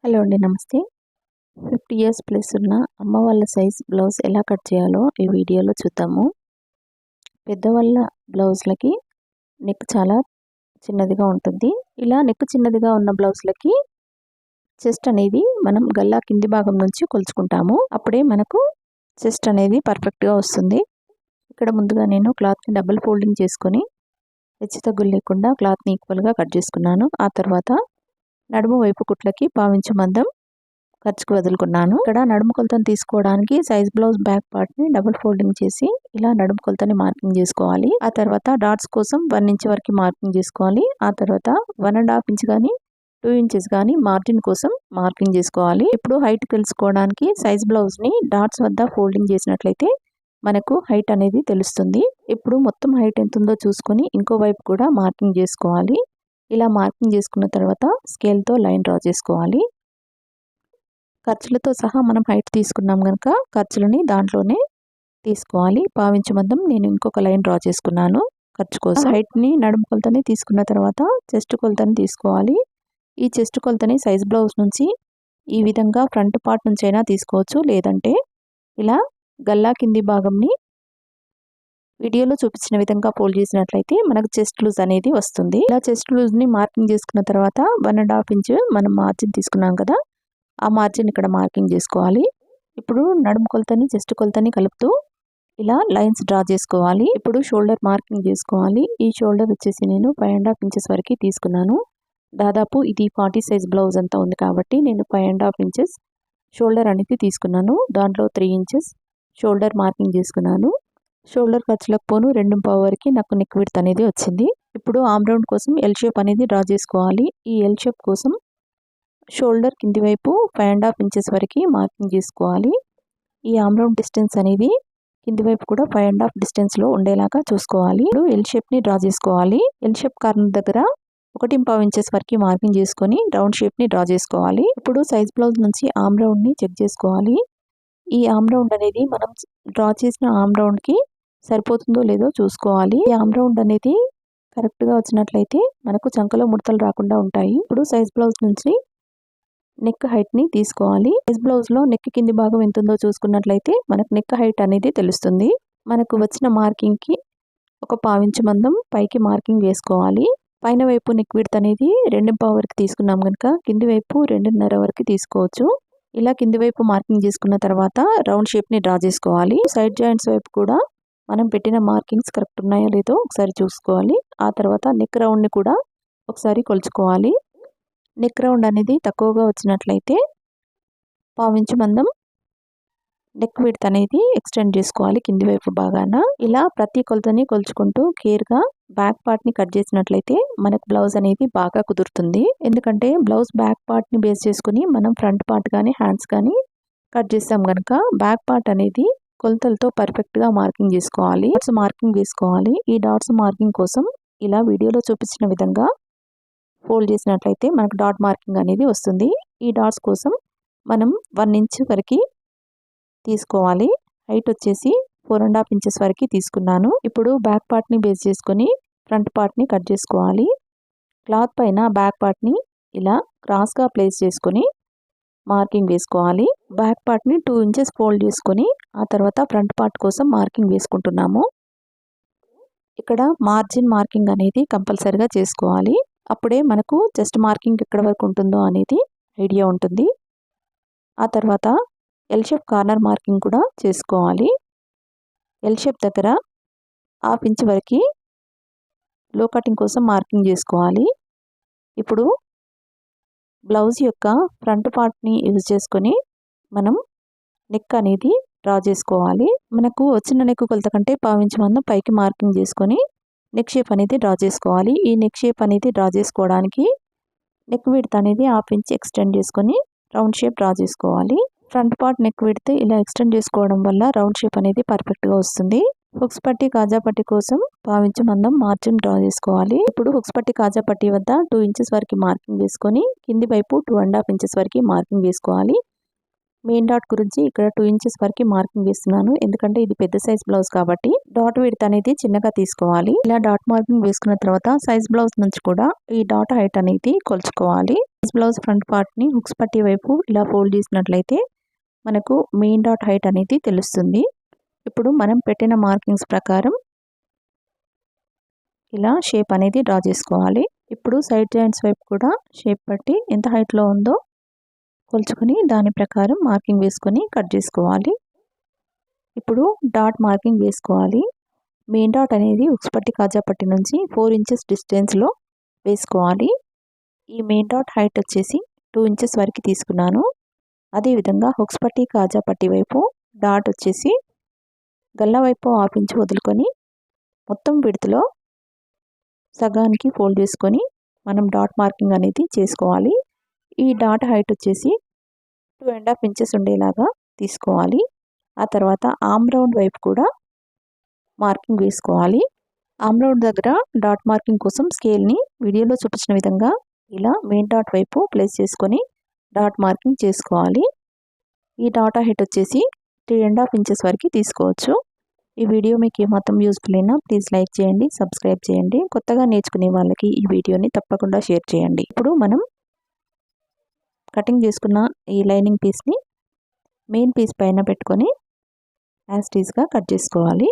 Hello అండి, నమస్తే. 50 years plus ఉన్న అమ్మ వాళ్ళ సైజ్ బ్లౌజ్ ఎలా కట్ చేయాలో ఈ వీడియోలో చూద్దాము. పెద్దవాళ్ళ బ్లౌజ్లకి నెక్ చాలా చిన్నదిగా ఉంటుంది. ఇలా నెక్ చిన్నదిగా ఉన్న బ్లౌజ్లకి చెస్ట్ అనేది మనం గల్లా కింది భాగం నుంచి కొలుచుకుంటాము. అప్పుడే మనకు చెస్ట్ అనేది పర్ఫెక్ట్గా వస్తుంది. ఇక్కడ ముందుగా నేను క్లాత్ని డబుల్ ఫోల్డింగ్ చేసుకొని హెచ్చు తగ్గులు లేకుండా క్లాత్ని ఈక్వల్గా కట్ చేసుకున్నాను. ఆ తర్వాత నడుము వైపు కుట్లకి పావించు మందం ఖర్చుకు వదులుకున్నాను. ఇక్కడ నడుము కొలతను తీసుకోవడానికి సైజ్ బ్లౌజ్ బ్యాక్ పార్ట్ ని డబుల్ ఫోల్డింగ్ చేసి ఇలా నడుము కొలతని మార్కింగ్ చేసుకోవాలి. ఆ తర్వాత డాట్స్ కోసం 1 ఇంచ్ వరకు మార్కింగ్ చేసుకోవాలి. ఆ తర్వాత 1.5 ఇంచ్ కానీ 2 ఇంచెస్ కానీ మార్జిన్ కోసం మార్కింగ్ చేసుకోవాలి. ఇప్పుడు హైట్ తెలుసుకోవడానికి సైజ్ బ్లౌజ్ ని డాట్స్ వద్ద ఫోల్డింగ్ చేసినట్లయితే మనకు హైట్ అనేది తెలుస్తుంది. ఇప్పుడు మొత్తం హైట్ ఎంత ఉందో చూసుకొని ఇంకో వైపు కూడా మార్కింగ్ చేసుకోవాలి. ఇలా మార్కింగ్ చేసుకున్న తర్వాత స్కేల్తో లైన్ డ్రా చేసుకోవాలి. ఖర్చులతో సహా మనం హైట్ తీసుకున్నాం కనుక ఖర్చులని దాంట్లోనే తీసుకోవాలి. పావించు మందం నేను ఇంకొక లైన్ డ్రా చేసుకున్నాను ఖర్చు కోసం. హైట్ని నడుము కొలతని తీసుకున్న తర్వాత చెస్ట్ కొలతని తీసుకోవాలి. ఈ చెస్ట్ కొలతని సైజ్ బ్లౌజ్ నుంచి ఈ విధంగా ఫ్రంట్ పార్ట్ నుంచి అయినా తీసుకోవచ్చు, లేదంటే ఇలా గల్లా కింది భాగంని వీడియోలో చూపించిన విధంగా ఫోల్డ్ చేసినట్లయితే మనకు చెస్ట్ లూజ్ అనేది వస్తుంది. ఇలా చెస్ట్ లూజ్ని మార్కింగ్ చేసుకున్న తర్వాత 1.5 ఇంచ్ మనం మార్జిన్ తీసుకున్నాం కదా, ఆ మార్జిన్ ఇక్కడ మార్కింగ్ చేసుకోవాలి. ఇప్పుడు నడుము కొలతని చెస్ట్ కొలతని కలుపుతూ ఇలా లైన్స్ డ్రా చేసుకోవాలి. ఇప్పుడు షోల్డర్ మార్కింగ్ చేసుకోవాలి. ఈ షోల్డర్ వచ్చేసి నేను 5.5 ఇంచెస్ వరకు తీసుకున్నాను. దాదాపు ఇది 40 సైజ్ బ్లౌజ్ అంతా ఉంది కాబట్టి నేను 5.5 ఇంచెస్ షోల్డర్ అనేది తీసుకున్నాను. దాంట్లో 3 ఇంచెస్ షోల్డర్ మార్కింగ్ చేసుకున్నాను. షోల్డర్ ఖర్చులకు పోను 2.5 వరకు నాకు నెక్ విడ్త్ అనేది వచ్చింది. ఇప్పుడు ఆమ్ రౌండ్ కోసం ఎల్ షేప్ అనేది డ్రా చేసుకోవాలి. ఈ ఎల్ షేప్ కోసం షోల్డర్ కింది వైపు 5.5 ఇంచెస్ వరకు మార్కింగ్ చేసుకోవాలి. ఈ ఆమ్ రౌండ్ డిస్టెన్స్ అనేది కింది వైపు కూడా 5.5 డిస్టెన్స్లో ఉండేలాగా చూసుకోవాలి. ఇప్పుడు ఎల్ షేప్ని డ్రా చేసుకోవాలి. ఎల్ షేప్ కార్నర్ దగ్గర 1.5 ఇంచెస్ వరకు మార్కింగ్ చేసుకొని రౌండ్ షేప్ని డ్రా చేసుకోవాలి. ఇప్పుడు సైజ్ బ్లౌజ్ నుంచి ఆమ్ రౌండ్ని చెక్ చేసుకోవాలి. ఈ ఆమ్ రౌండ్ అనేది మనం డ్రా చేసిన ఆమ్ రౌండ్కి సరిపోతుందో లేదో చూసుకోవాలి. ఈ ఆమ్ రౌండ్ అనేది కరెక్ట్గా వచ్చినట్లయితే మనకు చంకలో ముడతలు రాకుండా ఉంటాయి. ఇప్పుడు సైజ్ బ్లౌజ్ నుంచి నెక్ హైట్ని తీసుకోవాలి. సైజ్ బ్లౌజ్లో నెక్ కింది భాగం ఎంత ఉందో చూసుకున్నట్లయితే మనకు నెక్ హైట్ అనేది తెలుస్తుంది. మనకు వచ్చిన మార్కింగ్కి ఒక పావించు మందం పైకి మార్కింగ్ వేసుకోవాలి. పైన వైపు నెక్ విడ్త్ అనేది 2.5 వరకు తీసుకున్నాం కనుక కింది వైపు 2.5 వరకు తీసుకోవచ్చు. ఇలా కింది వైపు మార్కింగ్ చేసుకున్న తర్వాత రౌండ్ షేప్ని డ్రా చేసుకోవాలి. సైడ్ జాయింట్స్ వైపు కూడా మనం పెట్టిన మార్కింగ్స్ కరెక్ట్ ఉన్నాయో లేదో ఒకసారి చూసుకోవాలి. ఆ తర్వాత నెక్ రౌండ్ని కూడా ఒకసారి కొలుచుకోవాలి. నెక్ రౌండ్ అనేది తక్కువగా వచ్చినట్లయితే పావించు మందం నెక్ విడ్త్ అనేది ఎక్స్టెండ్ చేసుకోవాలి కింది వైపు బాగాన. ఇలా ప్రతి కొలతని కొలుచుకుంటూ కేర్గా బ్యాక్ పార్ట్ని కట్ చేసినట్లయితే మనకు బ్లౌజ్ అనేది బాగా కుదురుతుంది. ఎందుకంటే బ్లౌజ్ బ్యాక్ పార్ట్ని బేస్ చేసుకుని మనం ఫ్రంట్ పార్ట్ కానీ హ్యాండ్స్ కానీ కట్ చేస్తాం కనుక బ్యాక్ పార్ట్ అనేది కొలతలతో పర్ఫెక్ట్గా మార్కింగ్ చేసుకోవాలి. డాట్స్ మార్కింగ్ వేసుకోవాలి. ఈ డాట్స్ మార్కింగ్ కోసం ఇలా వీడియోలో చూపించిన విధంగా ఫోల్డ్ చేసినట్లయితే మనకు డాట్ మార్కింగ్ అనేది వస్తుంది. ఈ డాట్స్ కోసం మనం 1 ఇంచ్ వరకు తీసుకోవాలి. హైట్ వచ్చేసి 4.5 ఇంచెస్ వరకు తీసుకున్నాను. ఇప్పుడు బ్యాక్ పార్ట్ని బేస్ చేసుకొని ఫ్రంట్ పార్ట్ని కట్ చేసుకోవాలి. క్లాత్ పైన బ్యాక్ పార్ట్ని ఇలా క్రాస్గా ప్లేస్ చేసుకొని మార్కింగ్ వేసుకోవాలి. బ్యాక్ పార్ట్ని 2 ఇంచెస్ ఫోల్డ్ చేసుకొని ఆ తర్వాత ఫ్రంట్ పార్ట్ కోసం మార్కింగ్ వేసుకుంటున్నాము. ఇక్కడ మార్జిన్ మార్కింగ్ అనేది కంపల్సరిగా చేసుకోవాలి. అప్పుడే మనకు చెస్ట్ మార్కింగ్ ఎక్కడ వరకు ఉంటుందో అనేది ఐడియా ఉంటుంది. ఆ తర్వాత ఎల్ షేప్ కార్నర్ మార్కింగ్ కూడా చేసుకోవాలి. ఎల్ షేప్ దగ్గర 1/2 ఇంచ్ వరకు లో కటింగ్ కోసం మార్కింగ్ చేసుకోవాలి. ఇప్పుడు బ్లౌజ్ యొక్క ఫ్రంట్ పార్ట్ని యూజ్ చేసుకొని మనం నెక్ అనేది డ్రా చేసుకోవాలి. మనకు వచ్చిన నెక్ కొలత కంటే పావించు మందం పైకి మార్కింగ్ చేసుకొని నెక్ షేప్ అనేది డ్రా చేసుకోవాలి. ఈ నెక్ షేప్ అనేది డ్రా చేసుకోవడానికి నెక్ విడ్త్ అనేది 1/2 ఇంచ్ ఎక్స్టెండ్ చేసుకొని రౌండ్ షేప్ డ్రా చేసుకోవాలి. ఫ్రంట్ పార్ట్ నెక్ విడ్త్ ఇలా ఎక్స్టెండ్ చేసుకోవడం వల్ల రౌండ్ షేప్ అనేది పర్ఫెక్ట్గా వస్తుంది. హుక్స్ పట్టి కాజా పట్టి కోసం పావించు మందం మార్జిన్ డ్రా చేసుకోవాలి. ఇప్పుడు హుక్స్ పట్టి కాజా పట్టి వద్ద 2 ఇంచెస్ వరకు మార్కింగ్ వేసుకొని కింది వైపు 2.5 ఇంచెస్ వరకు మార్కింగ్ వేసుకోవాలి. మెయిన్ డాట్ గురించి ఇక్కడ 2 ఇంచెస్ వరకు మార్కింగ్ వేస్తున్నాను. ఎందుకంటే ఇది పెద్ద సైజ్ బ్లౌజ్ కాబట్టి డాట్ విడ్త్ అనేది చిన్నగా తీసుకోవాలి. ఇలా డాట్ మార్కింగ్ వేసుకున్న తర్వాత సైజ్ బ్లౌజ్ నుంచి కూడా ఈ డాట్ హైట్ అనేది కొలుచుకోవాలి. సైజ్ బ్లౌజ్ ఫ్రంట్ పార్ట్ ని హుక్స్ పట్టి వైపు ఇలా ఫోల్డ్ చేసినట్లయితే మనకు మెయిన్ డాట్ హైట్ అనేది తెలుస్తుంది. ఇప్పుడు మనం పెట్టిన మార్కింగ్స్ ప్రకారం ఇలా షేప్ అనేది డ్రా చేసుకోవాలి. ఇప్పుడు సైడ్ జాయింట్స్ వైపు కూడా షేప్ పట్టి ఎంత హైట్లో ఉందో కొలుచుకొని దాని ప్రకారం మార్కింగ్ వేసుకొని కట్ చేసుకోవాలి. ఇప్పుడు డాట్ మార్కింగ్ వేసుకోవాలి. మెయిన్ డాట్ అనేది హుక్స్ పట్టి కాజా పట్టి నుంచి 4 ఇంచెస్ డిస్టెన్స్లో వేసుకోవాలి. ఈ మెయిన్ డాట్ హైట్ వచ్చేసి 2 ఇంచెస్ వరకు తీసుకున్నాను. అదేవిధంగా హుక్స్ పట్టి కాజా పట్టి వైపు డాట్ వచ్చేసి గల్ల వైపు 1/2 ఇంచ్ వదులుకొని మొత్తం విడ్త్లో సగానికి ఫోల్డ్ చేసుకొని మనం డాట్ మార్కింగ్ అనేది చేసుకోవాలి. ఈ డాట్ హైట్ వచ్చేసి 2.5 ఇంచెస్ ఉండేలాగా తీసుకోవాలి. ఆ తర్వాత ఆర్మ్ రౌండ్ వైపు కూడా మార్కింగ్ వేసుకోవాలి. ఆర్మ్ రౌండ్ దగ్గర డాట్ మార్కింగ్ కోసం స్కేల్ని వీడియోలో చూపించిన విధంగా ఇలా మెయిన్ డాట్ వైపు ప్లేస్ చేసుకొని డాట్ మార్కింగ్ చేసుకోవాలి. ఈ డాట్ హైట్ వచ్చేసి 3.5 ఇంచెస్ వరకు తీసుకోవచ్చు. ఈ వీడియో మీకు ఏమాత్రం యూస్ఫుల్ అయినా ప్లీజ్ లైక్ చేయండి, సబ్స్క్రైబ్ చేయండి. కొత్తగా నేర్చుకునే వాళ్ళకి ఈ వీడియోని తప్పకుండా షేర్ చేయండి. ఇప్పుడు మనం కటింగ్ చేసుకున్న ఈ లైనింగ్ పీస్ని మెయిన్ పీస్ పైన పెట్టుకొని యాజ్ టీజ్గా కట్ చేసుకోవాలి.